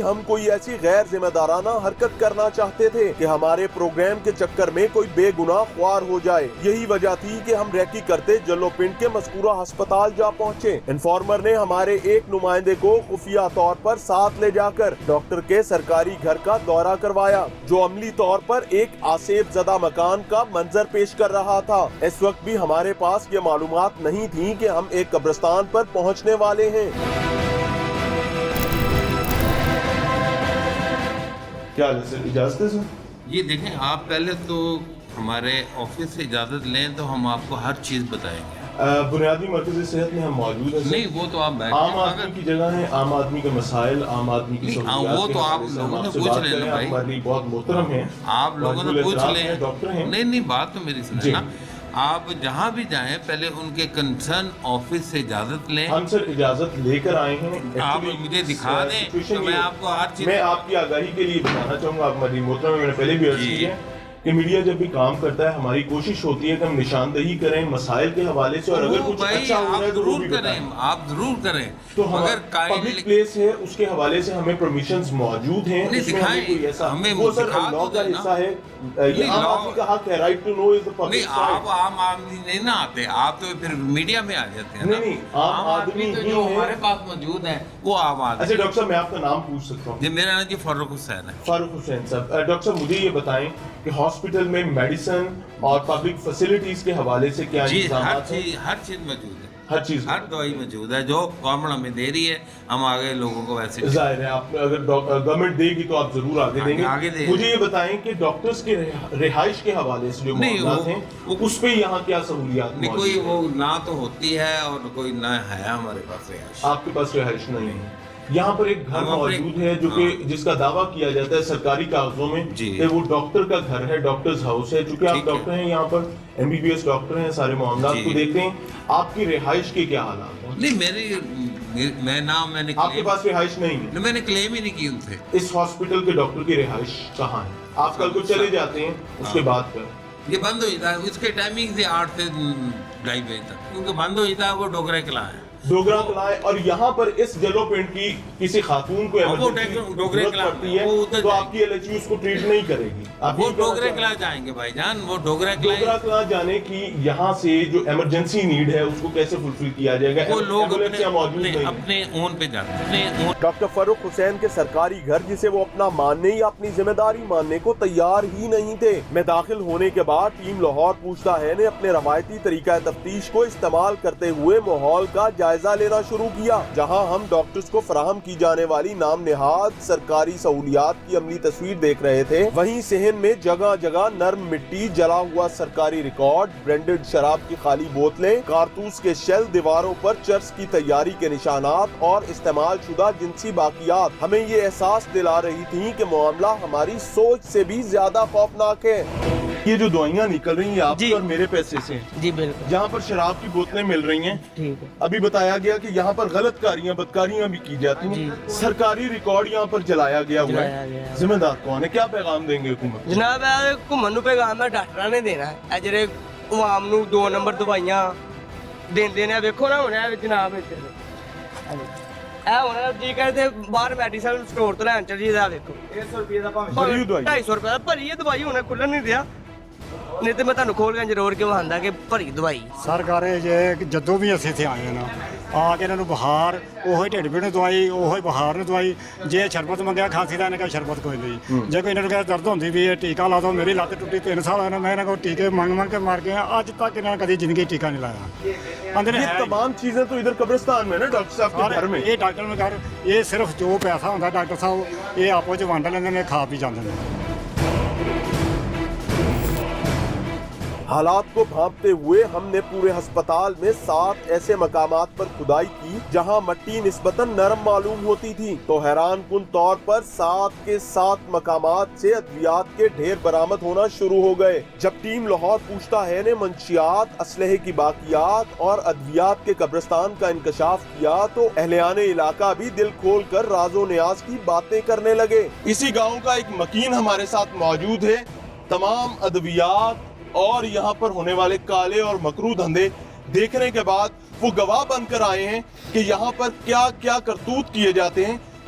ہم کوئی ایسی غیر ذمہ دارانہ حرکت کرنا چاہتے تھے کہ ہمارے پروگرام کے چکر میں کوئی بے گناہ خوار ہو جائے. یہی وجہ تھی کہ ہم ریکی کرتے جلو پنڈ کے مذکورہ ہسپتال جا پہنچے. انفارمر نے ہمارے ایک نمائندے کو خفیہ طور پر ساتھ لے جا کر ڈاکٹر کے سرکاری گھر کا دورہ کروایا جو عملی طور پر ایک آسیب زدہ مکان کا منظر پیش کر رہا تھا. اس وقت بھی ہمارے پاس یہ معلومات نہیں تھی کہ ہم ایک قبرستان پر پہنچنے والے ہیں. کیا اجازت ہے سر؟ یہ دیکھیں آپ پہلے تو ہمارے آفس سے اجازت لیں تو ہم آپ کو ہر چیز بتائیں گے. بنیادی مرکز صحت میں ہم موجود ہیں. نہیں وہ تو آپ عام آدمی کی جگہ ہے, عام آدمی کے مسائل, عام آدمی کی سہولیات, وہ تو آپ لوگوں نے پوچھ لیں نا بھائی, ہمارے لیے بہت محترم ہیں, آپ لوگوں نے پوچھ لیں. ڈاکٹر ہیں. نہیں بات تو میری سنیں نا, آپ جہاں بھی جائیں پہلے ان کے کنسرن آفس سے اجازت لیں. ہم سر اجازت لے کر آئے ہیں. آپ مجھے دکھا دیں تو میں آپ کو ہر چیز. میں آپ کی آگاہی کے لیے بتانا چاہوں گا, آپ ہماری محترم میں نے پہلے بھی عرض کی ہے کہ میڈیا جب بھی کام کرتا ہے ہماری کوشش ہوتی ہے کہ ہم نشاندہی کریں مسائل کے حوالے سے, اور اگر کچھ اچھا ہو رہا ہے تو وہ بھی بتائیں. آپ ضرور کریں. تو اگر پبلک پلیس ہے اس کے حوالے سے ہمیں پرمیشنز موجود ہیں, اس میں ہمیں کوئی ایسا وہ سر لاء کا حصہ ہے, یہ عام آدمی کا حق ہے, right to know as the public. نہیں آپ عام آدمی نہیں نہ آتے, آپ تو پھر میڈیا میں آ جاتے ہیں. نہیں عام آدمی جو ہمارے پاس موجود ہیں وہ عام آدمی. اچھا ڈاکٹر صاحب میں آپ کا نام پوچھ سکتا ہوں؟ جی میرا نام جی فاروق حسین ہے. فاروق حسین صاحب. ڈاکٹر صاحب مجھے یہ بتائیں کہ ہاسپٹل میں میڈیسن اور پبلک فیسلٹیز کے حوالے سے کیا انتظامات ہیں؟ ہر چیز موجود ہے. ہر چیز, ہر دوائی موجود ہے جو گورنمنٹ ہمیں دے رہی ہے, ہم آگے لوگوں کو ویسے. ظاہر ہے آپ اگر گورنمنٹ دے گی تو آپ ضرور آگے دیں گے. مجھے یہ بتائیں کہ ڈاکٹرز کے رہائش کے حوالے سے جو معاملات ہیں اس پہ یہاں کیا سہولیات نہیں, کوئی وہ نہ تو ہوتی ہے اور کوئی نہ ہے ہمارے پاس رہائش. آپ کے پاس رہائش نہیں ہے. یہاں پر ایک گھر موجود ہے جو کہ جس کا دعویٰ کیا جاتا ہے سرکاری کاغذوں میں کہ وہ ڈاکٹر کا گھر ہے, ڈاکٹرز ہاؤس ہے. چونکہ آپ ڈاکٹر ہیں, یہاں پر MBBS ڈاکٹر ہیں, سارے معاملات کو دیکھتے ہیں. آپ کی رہائش کے کیا حالات ہیں؟ نہیں میں نے آپ کے پاس رہائش نہیں ہے. میں نے کلیم ہی نہیں کی ان سے. اس ہاسپٹل کے ڈاکٹر کی رہائش کہاں ہے؟ آپ کل کو چلے جاتے ہیں اس کے بعد کر یہ بند ہو جاتا ہے. اس کے ٹائمنگ سے 8 سے 2:30 بجے تک کیونکہ بند ہو جاتا ہے. وہ ڈوگرا قلعہ ہے, ڈوگرا قلعہ ہے. اور یہاں پر اس جلو پنڈ کی کسی خاتون کو ضرورت پڑتی ہے تو آپ کی LHU اس کو ٹریٹ نہیں کرے گی. وہ ڈوگرا قلعہ جائیں گے بھائی جان. وہ ڈوگرا قلعہ جانے کی یہاں سے جو ایمرجنسی نیڈ ہے اس کو کیسے فلفل کیا جائے گا؟ وہ لوگ اپنے اون پہ جاتے ہیں. ڈاکٹر فاروق حسین کے سرکاری گھر جسے وہ اپنا ماننے یا اپنی ذمہ داری ماننے کو تیار ہی نہیں تھے. میں داخل ہونے کے بعد ٹیم لاہور پوچھتا ہے نے اپنے روایتی طریقہ تفتیش کو استعمال کرتے ہوئے ماحول کا جائزہ لینا شروع کیا, جہاں ہم ڈاکٹرز کو فراہم کی جانے والی نام نہاد سرکاری سہولیات کی عملی تصویر دیکھ رہے تھے. وہیں صحن میں جگہ جگہ نرم مٹی, جلا ہوا سرکاری ریکارڈ, برانڈڈ شراب کی خالی بوتلیں, کارتوس کے شیل, دیواروں پر چرس کی تیاری کے نشانات اور استعمال شدہ جنسی باقیات ہمیں یہ احساس دلا رہی تھیں کہ معاملہ ہماری سوچ سے بھی زیادہ خوفناک ہے. یہ جو دوائیاں نکل رہی ہیں آپ اور میرے پیسے سے, جی بالکل, جہاں پر شراب کی بوتلیں مل رہی ہیں, ٹھیک ہے, ابھی بتایا گیا کہ یہاں پر غلط کاریاں بدکاریاں بھی کی جاتی ہیں, سرکاری ریکارڈ یہاں پر جلایا گیا ہوا ہے. ذمہ دار کون ہے؟ کیا پیغام دیں گے حکومت؟ جناب گھومن نوں پیغام ہے ڈاکٹراں نے دینا ہے. جڑے عوام نوں 2 نمبر دوائیاں دیندے نے, ویکھو نا ہن جناب ہونا جی کہتے باہر میڈیسن سٹور تو لین چل جیے. ویکھو 150 روپے دا 250 روپے دا بھری دوائی ہونا کھلن نہیں دیا, نہیں تو میں تمہیں کھول کے ضرور کے وہاں کہ بھری دوائی. سرکارے جے جدوں بھی اسی اتنے آئے نا آ کے انہوں بخار وہی ٹھڈ پیڑ دوائی, وہی بخار نے دوائی. جے شربت منگیا کھانسی کا انہیں کہا شربت کوئی نہیں. جے کوئی انہوں نے درد ہوتی بھی ٹیکا لا دو, میری لت ٹوٹی 3 سال ہوئے میں انہوں کو ٹیکے منگ کے مار گیا, اج تک انہوں نے کدی زندگی ٹیکا نہیں لایا. یہ تمام چیزیں تو ادھر قبرستان میں نا ڈاکٹر صاحب کے گھر میں. یہ ڈاکٹر میں گھر یہ صرف جو پیسہ ہوتا ڈاکٹر صاحب یہ آپو چ ونڈ لیندے نے, کھا پی جاندے نے. حالات کو بھانپتے ہوئے ہم نے پورے ہسپتال میں 7 ایسے مقامات پر کھدائی کی جہاں مٹی نسبتاً نرم معلوم ہوتی تھی, تو حیران کن طور پر 7 کے 7 مقامات سے ادویات کے ڈھیر برآمد ہونا شروع ہو گئے. جب ٹیم لاہور پوچھتا ہے نے منشیات, اسلحے کی باقیات اور ادویات کے قبرستان کا انکشاف کیا تو اہلیان علاقہ بھی دل کھول کر راز و نیاز کی باتیں کرنے لگے. اسی گاؤں کا ایک مکین ہمارے ساتھ موجود ہے. تمام ادویات اور یہاں پر ہونے والے کالے اور مکروہ دھندے دیکھنے کے بعد وہ گواہ بن کر آئے ہیں کہ یہاں پر کیا کیا کرتوت کیے جاتے ہیں.